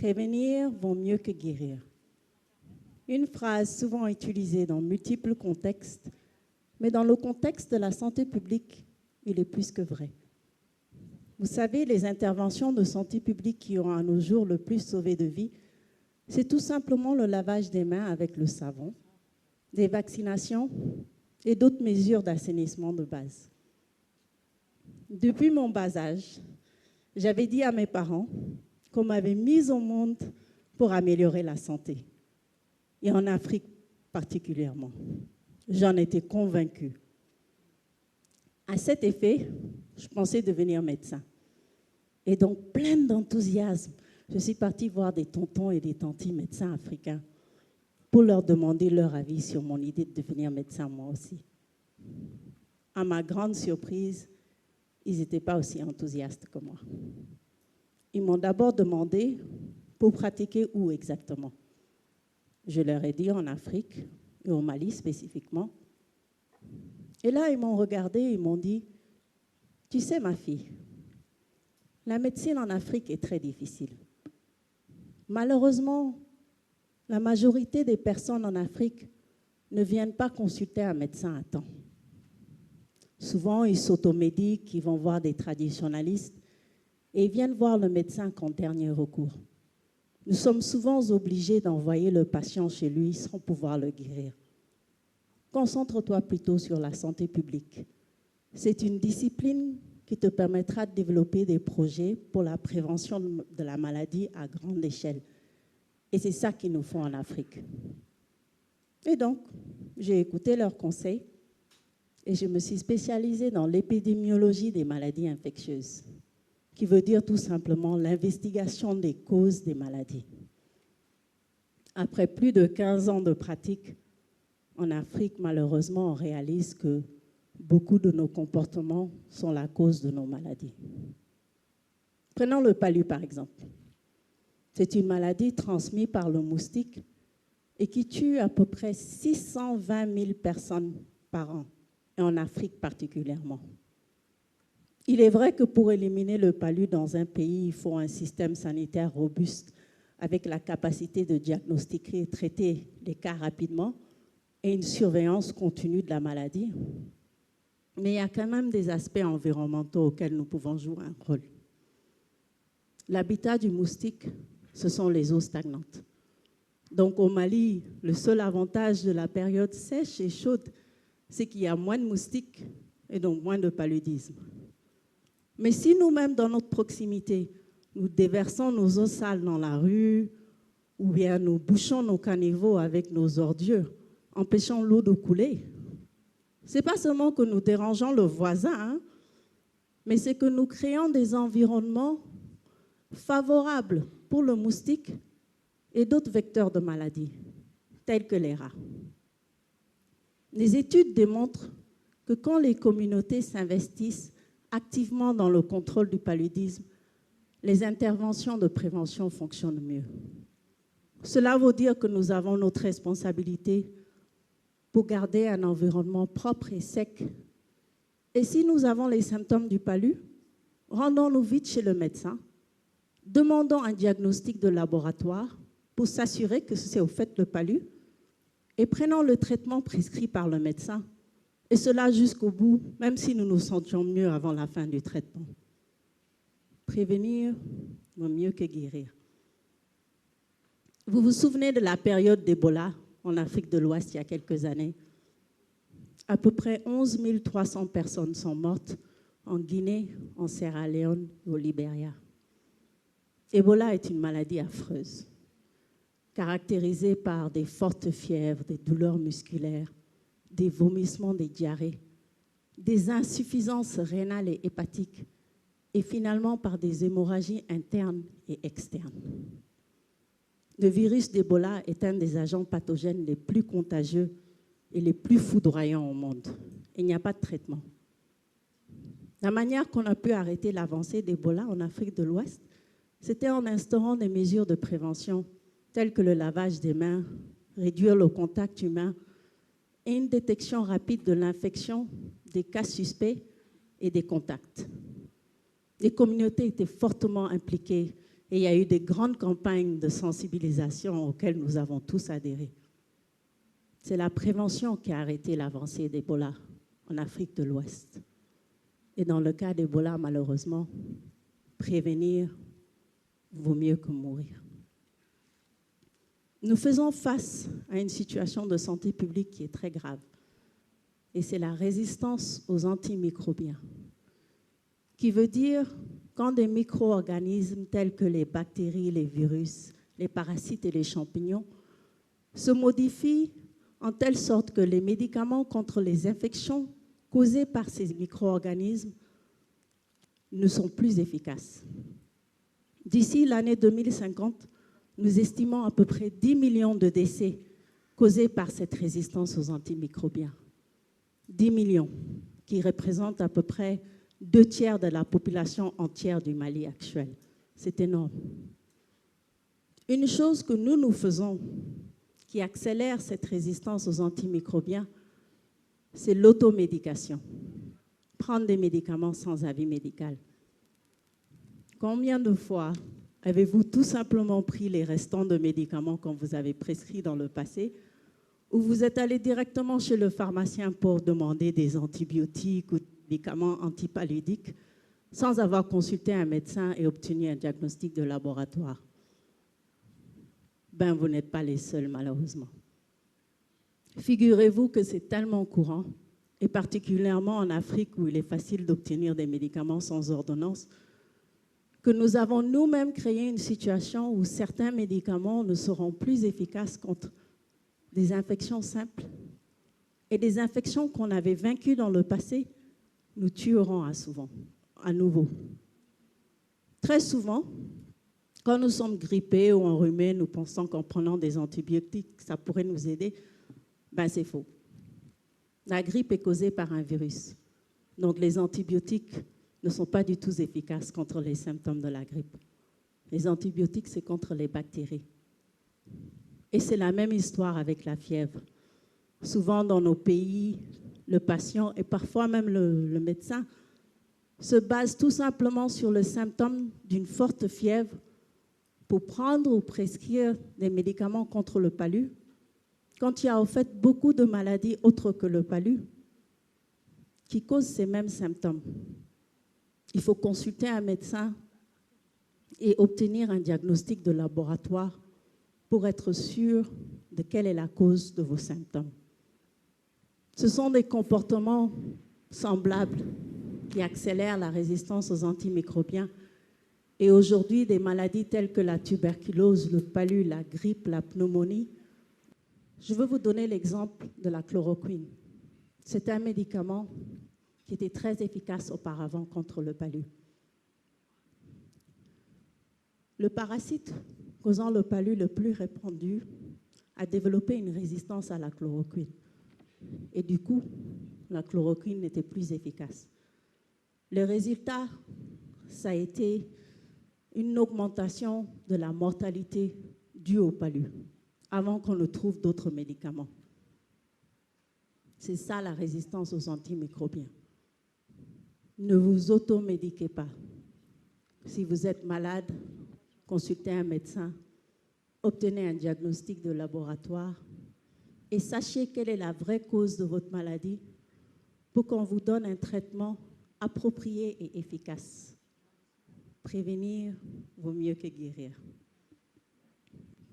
Prévenir vaut mieux que guérir. Une phrase souvent utilisée dans multiples contextes, mais dans le contexte de la santé publique, il est plus que vrai. Vous savez, les interventions de santé publique qui ont à nos jours le plus sauvé de vies, c'est tout simplement le lavage des mains avec le savon, des vaccinations et d'autres mesures d'assainissement de base. Depuis mon bas âge, j'avais dit à mes parents qu'on m'avait mise au monde pour améliorer la santé, et en Afrique particulièrement. J'en étais convaincue. À cet effet, je pensais devenir médecin. Et donc, pleine d'enthousiasme, je suis partie voir des tontons et des tantis médecins africains pour leur demander leur avis sur mon idée de devenir médecin moi aussi. À ma grande surprise, ils n'étaient pas aussi enthousiastes que moi. Ils m'ont d'abord demandé pour pratiquer où exactement. Je leur ai dit en Afrique, et au Mali spécifiquement. Et là, ils m'ont regardé et ils m'ont dit, « Tu sais, ma fille, la médecine en Afrique est très difficile. Malheureusement, la majorité des personnes en Afrique ne viennent pas consulter un médecin à temps. Souvent, ils s'automédiquent, ils vont voir des traditionalistes et ils viennent voir le médecin qu'en dernier recours. Nous sommes souvent obligés d'envoyer le patient chez lui sans pouvoir le guérir. Concentre-toi plutôt sur la santé publique. C'est une discipline qui te permettra de développer des projets pour la prévention de la maladie à grande échelle. Et c'est ça qu'il nous faut en Afrique. » Et donc, j'ai écouté leurs conseils et je me suis spécialisée dans l'épidémiologie des maladies infectieuses, qui veut dire tout simplement l'investigation des causes des maladies. Après plus de 15 ans de pratique, en Afrique, malheureusement, on réalise que beaucoup de nos comportements sont la cause de nos maladies. Prenons le palu, par exemple. C'est une maladie transmise par le moustique et qui tue à peu près 620 000 personnes par an, et en Afrique particulièrement. Il est vrai que pour éliminer le palu dans un pays, il faut un système sanitaire robuste avec la capacité de diagnostiquer et traiter les cas rapidement et une surveillance continue de la maladie. Mais il y a quand même des aspects environnementaux auxquels nous pouvons jouer un rôle. L'habitat du moustique, ce sont les eaux stagnantes. Donc au Mali, le seul avantage de la période sèche et chaude, c'est qu'il y a moins de moustiques et donc moins de paludisme. Mais si nous-mêmes, dans notre proximité, nous déversons nos eaux sales dans la rue ou bien nous bouchons nos caniveaux avec nos ordures, empêchant l'eau de couler, ce n'est pas seulement que nous dérangeons le voisin, mais c'est que nous créons des environnements favorables pour le moustique et d'autres vecteurs de maladies, tels que les rats. Les études démontrent que quand les communautés s'investissent activement dans le contrôle du paludisme, les interventions de prévention fonctionnent mieux. Cela veut dire que nous avons notre responsabilité pour garder un environnement propre et sec. Et si nous avons les symptômes du palu, rendons-nous vite chez le médecin, demandons un diagnostic de laboratoire pour s'assurer que c'est au fait le palu et prenons le traitement prescrit par le médecin. Et cela jusqu'au bout, même si nous nous sentions mieux avant la fin du traitement. Prévenir vaut mieux que guérir. Vous vous souvenez de la période d'Ebola en Afrique de l'Ouest il y a quelques années? À peu près 11 300 personnes sont mortes en Guinée, en Sierra Leone et au Libéria. Ebola est une maladie affreuse, caractérisée par des fortes fièvres, des douleurs musculaires, des vomissements, des diarrhées, des insuffisances rénales et hépatiques, et finalement par des hémorragies internes et externes. Le virus d'Ebola est un des agents pathogènes les plus contagieux et les plus foudroyants au monde. Il n'y a pas de traitement. La manière qu'on a pu arrêter l'avancée d'Ebola en Afrique de l'Ouest, c'était en instaurant des mesures de prévention telles que le lavage des mains, réduire le contact humain et une détection rapide de l'infection, des cas suspects et des contacts. Les communautés étaient fortement impliquées Et il y a eu des grandes campagnes de sensibilisation auxquelles nous avons tous adhéré. C'est la prévention qui a arrêté l'avancée d'Ebola en Afrique de l'Ouest. Et dans le cas d'Ebola, malheureusement, prévenir vaut mieux que mourir. Nous faisons face à une situation de santé publique qui est très grave. Et c'est la résistance aux antimicrobiens, qui veut dire quand des micro-organismes tels que les bactéries, les virus, les parasites et les champignons se modifient en telle sorte que les médicaments contre les infections causées par ces micro-organismes ne sont plus efficaces. D'ici l'année 2050, nous estimons à peu près 10 millions de décès causés par cette résistance aux antimicrobiens. 10 millions, qui représentent à peu près 2/3 de la population entière du Mali actuel. C'est énorme. Une chose que nous faisons qui accélère cette résistance aux antimicrobiens, c'est l'automédication. Prendre des médicaments sans avis médical. Combien de fois avez-vous tout simplement pris les restants de médicaments qu'on vous avait prescrits dans le passé, ou vous êtes allé directement chez le pharmacien pour demander des antibiotiques ou des médicaments antipaludiques sans avoir consulté un médecin et obtenu un diagnostic de laboratoire? Ben, vous n'êtes pas les seuls, malheureusement. Figurez-vous que c'est tellement courant, et particulièrement en Afrique où il est facile d'obtenir des médicaments sans ordonnance, que nous avons nous-mêmes créé une situation où certains médicaments ne seront plus efficaces contre des infections simples. Et des infections qu'on avait vaincues dans le passé nous tueront à nouveau. Très souvent, quand nous sommes grippés ou enrhumés, nous pensons qu'en prenant des antibiotiques, ça pourrait nous aider. Ben, c'est faux. La grippe est causée par un virus. Donc, les antibiotiques ne sont pas du tout efficaces contre les symptômes de la grippe. Les antibiotiques, c'est contre les bactéries. Et c'est la même histoire avec la fièvre. Souvent, dans nos pays, le patient et parfois même le médecin se basent tout simplement sur le symptôme d'une forte fièvre pour prendre ou prescrire des médicaments contre le palu, quand il y a en fait beaucoup de maladies autres que le palu qui causent ces mêmes symptômes. Il faut consulter un médecin et obtenir un diagnostic de laboratoire pour être sûr de quelle est la cause de vos symptômes. Ce sont des comportements semblables qui accélèrent la résistance aux antimicrobiens. Et aujourd'hui, des maladies telles que la tuberculose, le palu, la grippe, la pneumonie. Je veux vous donner l'exemple de la chloroquine. C'est un médicament qui était très efficace auparavant contre le palu. Le parasite causant le palu le plus répandu a développé une résistance à la chloroquine. Et du coup, la chloroquine n'était plus efficace. Le résultat, ça a été une augmentation de la mortalité due au palu, avant qu'on ne trouve d'autres médicaments. C'est ça la résistance aux antimicrobiens. Ne vous automédiquez pas. Si vous êtes malade, consultez un médecin, obtenez un diagnostic de laboratoire et sachez quelle est la vraie cause de votre maladie pour qu'on vous donne un traitement approprié et efficace. Prévenir vaut mieux que guérir.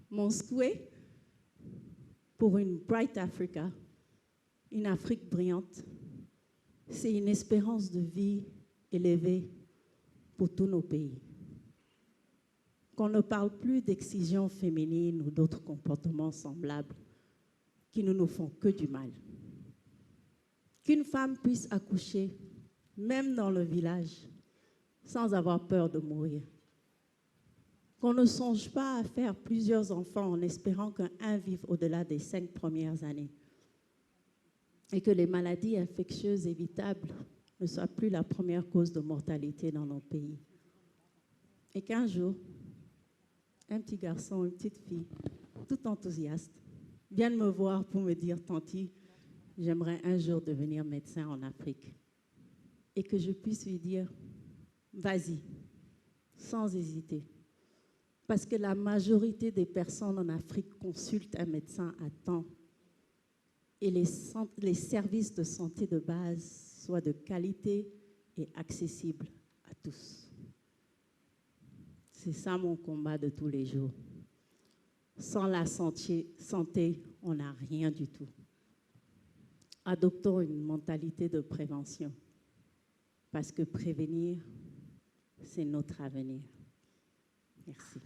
Mon souhait pour une Bright Africa, une Afrique brillante, c'est une espérance de vie élevée pour tous nos pays. Qu'on ne parle plus d'excision féminine ou d'autres comportements semblables qui ne nous font que du mal. Qu'une femme puisse accoucher, même dans le village, sans avoir peur de mourir. Qu'on ne songe pas à faire plusieurs enfants en espérant qu'un vive au-delà des 5 premières années. Et que les maladies infectieuses évitables ne soient plus la première cause de mortalité dans nos pays. Et qu'un jour, un petit garçon, une petite fille, tout enthousiaste, vienne me voir pour me dire « Tanti, j'aimerais un jour devenir médecin en Afrique. » Et que je puisse lui dire « Vas-y, sans hésiter. Parce que la majorité des personnes en Afrique consultent un médecin à temps et les services de santé de base soient de qualité et accessibles à tous. C'est ça mon combat de tous les jours. Sans la santé, on n'a rien du tout. Adoptons une mentalité de prévention, parce que prévenir, c'est notre avenir. Merci.